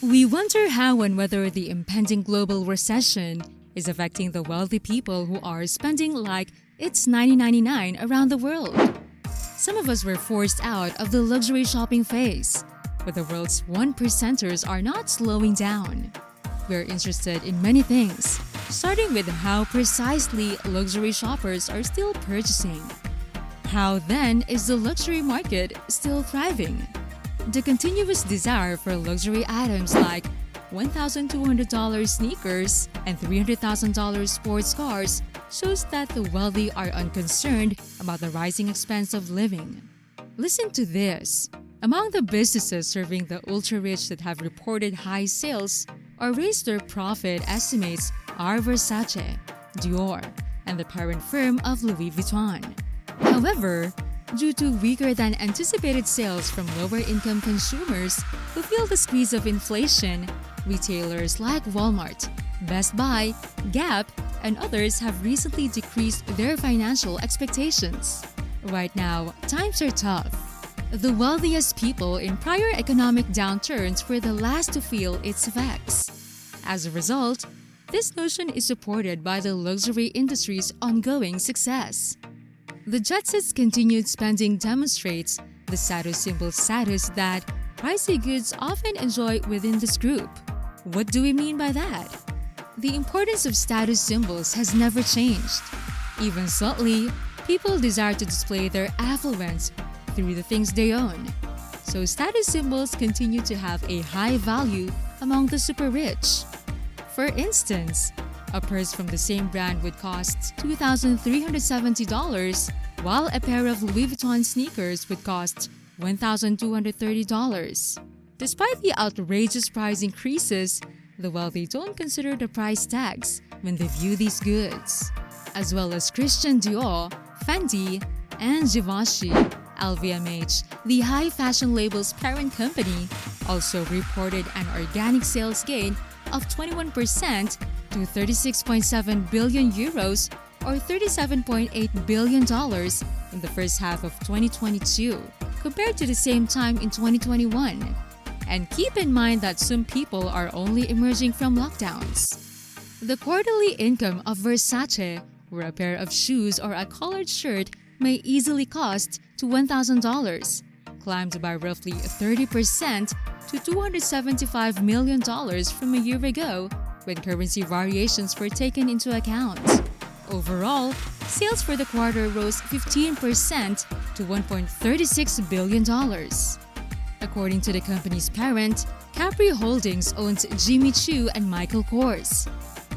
We wonder how and whether the impending global recession is affecting the wealthy people who are spending like it's 1999 around the world. Some of us were forced out of the luxury shopping phase, but the world's 1%ers are not slowing down. We're interested in many things, starting with how precisely luxury shoppers are still purchasing. How then is the luxury market still thriving? The continuous desire for luxury items like $1,200 sneakers and $300,000 sports cars shows that the wealthy are unconcerned about the rising expense of living. Listen to this. Among the businesses serving the ultra-rich that have reported high sales or raised their profit estimates are Versace, Dior, and the parent firm of Louis Vuitton. However, due to weaker than anticipated sales from lower-income consumers who feel the squeeze of inflation, retailers like Walmart, Best Buy, Gap, and others have recently decreased their financial expectations. Right now, times are tough. The wealthiest people in prior economic downturns were the last to feel its effects. As a result, this notion is supported by the luxury industry's ongoing success. The jet set's continued spending demonstrates the status symbol status that pricey goods often enjoy within this group. What do we mean by that? The importance of status symbols has never changed. Even subtly, people desire to display their affluence through the things they own. So status symbols continue to have a high value among the super rich. For instance, a purse from the same brand would cost $2,370, while a pair of Louis Vuitton sneakers would cost $1,230. Despite the outrageous price increases, the wealthy don't consider the price tags when they view these goods. As well as Christian Dior, Fendi, and Givenchy, LVMH, the high fashion label's parent company, also reported an organic sales gain of 21% to 36.7 billion euros or $37.8 billion in the first half of 2022 compared to the same time in 2021. And keep in mind that some people are only emerging from lockdowns. The quarterly income of Versace, where a pair of shoes or a collared shirt may easily cost to $1,000, climbed by roughly 30% to $275 million from a year ago when currency variations were taken into account. Overall, sales for the quarter rose 15% to $1.36 billion. According to the company's parent, Capri Holdings owns Jimmy Choo and Michael Kors.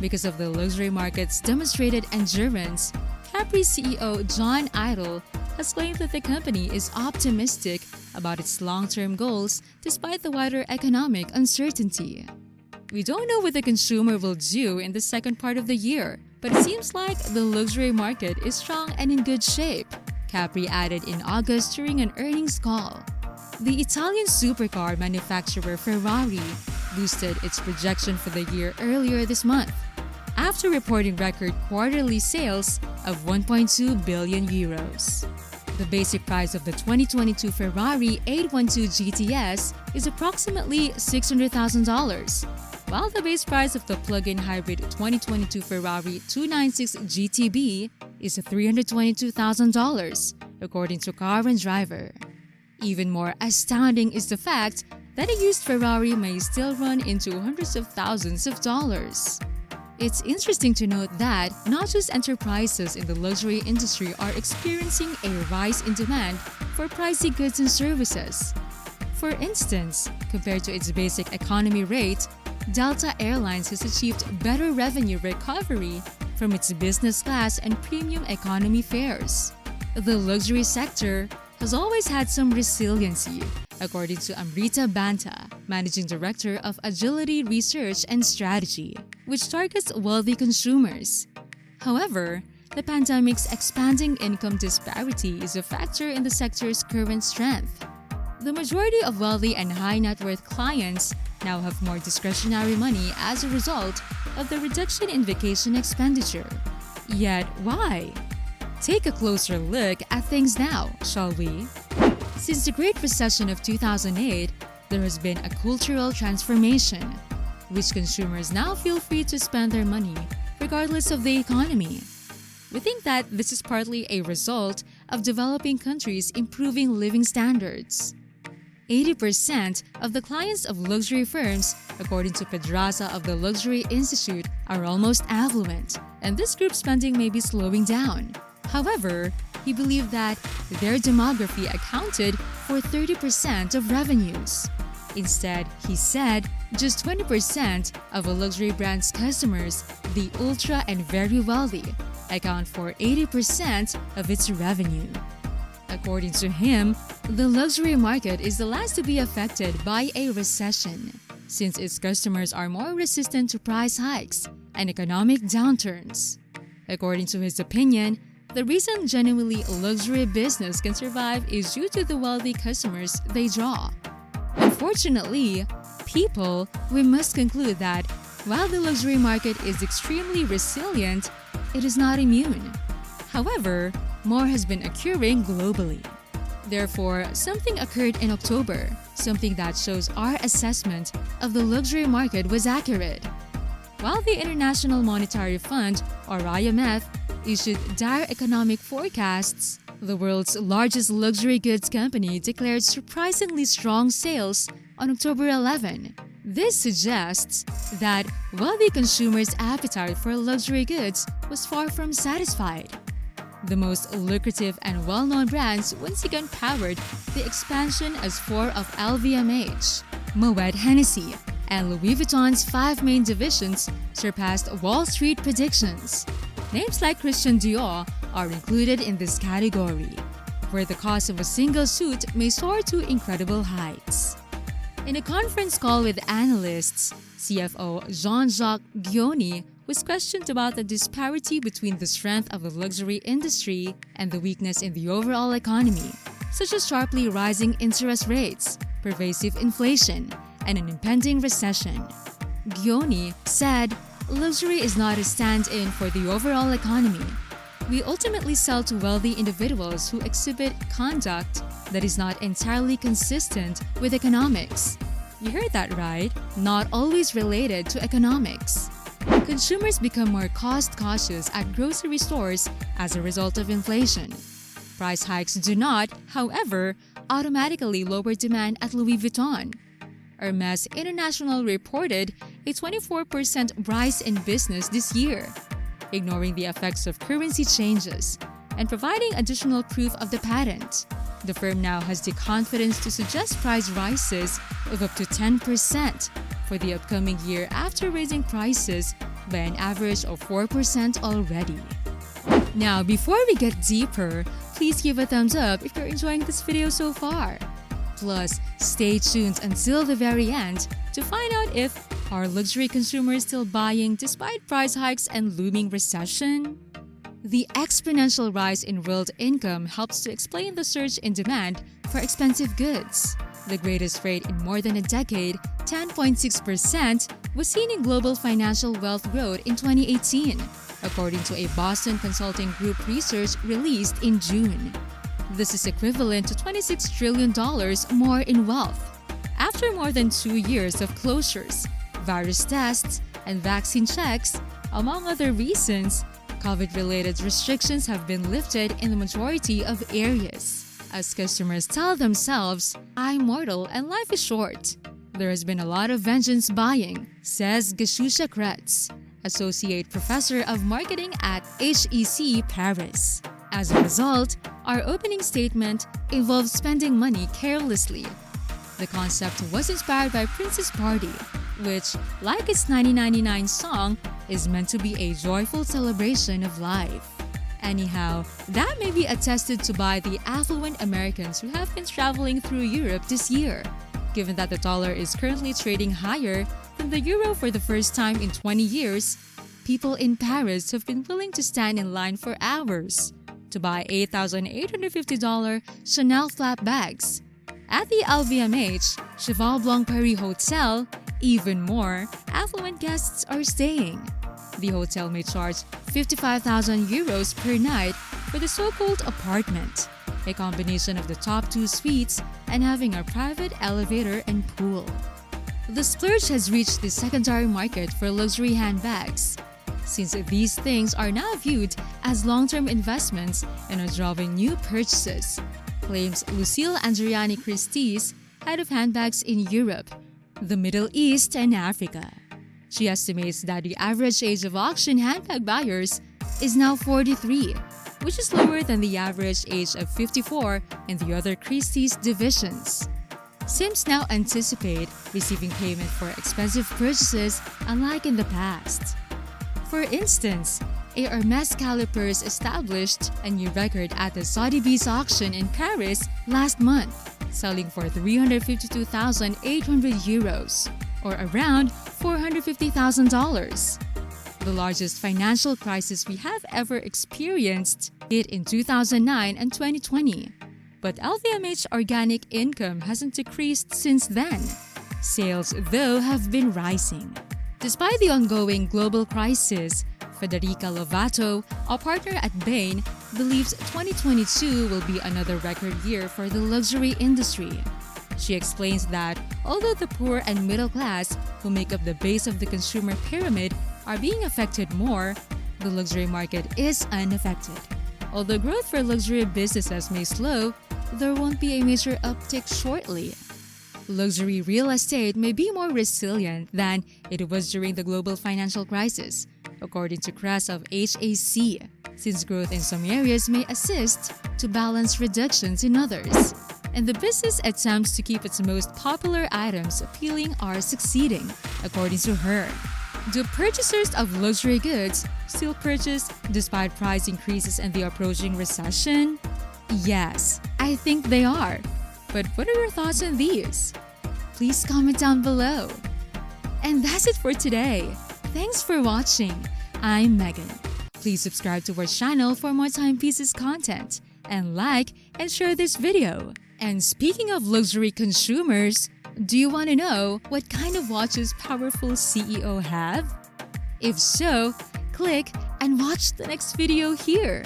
Because of the luxury market's demonstrated endurance, Capri CEO John Idol has claimed that the company is optimistic about its long-term goals despite the wider economic uncertainty. We don't know what the consumer will do in the second part of the year, but it seems like the luxury market is strong and in good shape, Capri added in August during an earnings call. The Italian supercar manufacturer Ferrari boosted its projection for the year earlier this month, after reporting record quarterly sales of 1.2 billion euros. The basic price of the 2022 Ferrari 812 GTS is approximately $600,000, while the base price of the plug-in hybrid 2022 Ferrari 296 GTB is $322,000, according to Car and Driver. Even more astounding is the fact that a used Ferrari may still run into hundreds of thousands of dollars. It's interesting to note that not just enterprises in the luxury industry are experiencing a rise in demand for pricey goods and services. For instance, compared to its basic economy rate, Delta Airlines has achieved better revenue recovery from its business class and premium economy fares. The luxury sector has always had some resiliency, according to Amrita Banta, Managing Director of Agility Research and Strategy, which targets wealthy consumers. However, the pandemic's expanding income disparity is a factor in the sector's current strength. The majority of wealthy and high-net-worth clients now have more discretionary money as a result of the reduction in vacation expenditure. Yet, why? Take a closer look at things now, shall we? Since the Great Recession of 2008, there has been a cultural transformation, which consumers now feel free to spend their money regardless of the economy. We think that this is partly a result of developing countries improving living standards. 80% of the clients of luxury firms, according to Pedraza of the Luxury Institute, are almost affluent, and this group spending may be slowing down. However, he believed that their demography accounted for 30% of revenues. Instead, he said just 20% of a luxury brand's customers, the ultra and very wealthy, account for 80% of its revenue. According to him, the luxury market is the last to be affected by a recession, since its customers are more resistant to price hikes and economic downturns. According to his opinion, the reason genuinely luxury business can survive is due to the wealthy customers they draw. Unfortunately, we must conclude that while the luxury market is extremely resilient, it is not immune. However, more has been occurring globally. Therefore, something occurred in October, something that shows our assessment of the luxury market was accurate. While the International Monetary Fund, or IMF, issued dire economic forecasts, the world's largest luxury goods company declared surprisingly strong sales on October 11. This suggests that wealthy consumers' appetite for luxury goods was far from satisfied. The most lucrative and well-known brands once again powered the expansion as four of LVMH, Moet Hennessy, and Louis Vuitton's 5 main divisions surpassed Wall Street predictions. Names like Christian Dior are included in this category, where the cost of a single suit may soar to incredible heights. In a conference call with analysts, CFO Jean-Jacques Guioni was questioned about the disparity between the strength of the luxury industry and the weakness in the overall economy, such as sharply rising interest rates, pervasive inflation, and an impending recession. Guioni said, "Luxury is not a stand-in for the overall economy. We ultimately sell to wealthy individuals who exhibit conduct that is not entirely consistent with economics." You heard that right? Not always related to economics. Consumers become more cost-cautious at grocery stores as a result of inflation. Price hikes do not, however, automatically lower demand at Louis Vuitton. Hermès International reported a 24% rise in business this year, ignoring the effects of currency changes and providing additional proof of the patent. The firm now has the confidence to suggest price rises of up to 10% for the upcoming year after raising prices by an average of 4% already. Now, before we get deeper, please give a thumbs up if you're enjoying this video so far. Plus, stay tuned until the very end to find out if are luxury consumers still buying despite price hikes and looming recession? The exponential rise in world income helps to explain the surge in demand for expensive goods. The greatest rate in more than a decade, 10.6%, was seen in global financial wealth growth in 2018, according to a Boston Consulting Group research released in June. This is equivalent to $26 trillion more in wealth. After more than 2 years of closures, virus tests, and vaccine checks, among other reasons, COVID-related restrictions have been lifted in the majority of areas. As customers tell themselves, "I'm mortal and life is short," there has been a lot of vengeance buying, says Gashusha Kretz, Associate Professor of Marketing at HEC Paris. As a result, our opening statement involves spending money carelessly. The concept was inspired by Prince's Party, which, like its 1999 song, is meant to be a joyful celebration of life. Anyhow, that may be attested to by the affluent Americans who have been traveling through Europe this year, given that the dollar is currently trading higher than the euro for the first time in 20 years. People in Paris have been willing to stand in line for hours to buy $8,850 Chanel flap bags. At the LVMH Cheval Blanc Paris Hotel, even more affluent guests are staying. The hotel may charge 55,000 euros per night for the so-called apartment, a combination of the top 2 suites and having a private elevator and pool. The splurge has reached the secondary market for luxury handbags, since these things are now viewed as long-term investments and are drawing new purchases, claims Lucille Andriani-Christie's, head of handbags in Europe, the Middle East, and Africa. She estimates that the average age of auction handbag buyers is now 43, which is lower than the average age of 54 in the other Christie's divisions. Sims now anticipate receiving payment for expensive purchases unlike in the past. For instance, a Hermes calipers established a new record at the Sotheby's auction in Paris last month, selling for 352,800 euros, or around $450,000. The largest financial crisis we have ever experienced hit in 2009 and 2020. But LVMH organic income hasn't decreased since then. Sales, though, have been rising. Despite the ongoing global crisis, Federica Lovato, a partner at Bain, believes 2022 will be another record year for the luxury industry. She explains that although the poor and middle class, who make up the base of the consumer pyramid, are being affected more, the luxury market is unaffected. Although growth for luxury businesses may slow, there won't be a major uptick shortly. Luxury real estate may be more resilient than it was during the global financial crisis, according to Kress of HAC, since growth in some areas may assist to balance reductions in others. And the business attempts to keep its most popular items appealing are succeeding, according to her. Do purchasers of luxury goods still purchase despite price increases and the approaching recession? Yes, I think they are. But what are your thoughts on these? Please comment down below. And that's it for today. Thanks for watching. I'm Megan. Please subscribe to our channel for more timepieces content and like and share this video. And speaking of luxury consumers, do you want to know what kind of watches powerful CEO have? If so, click and watch the next video here.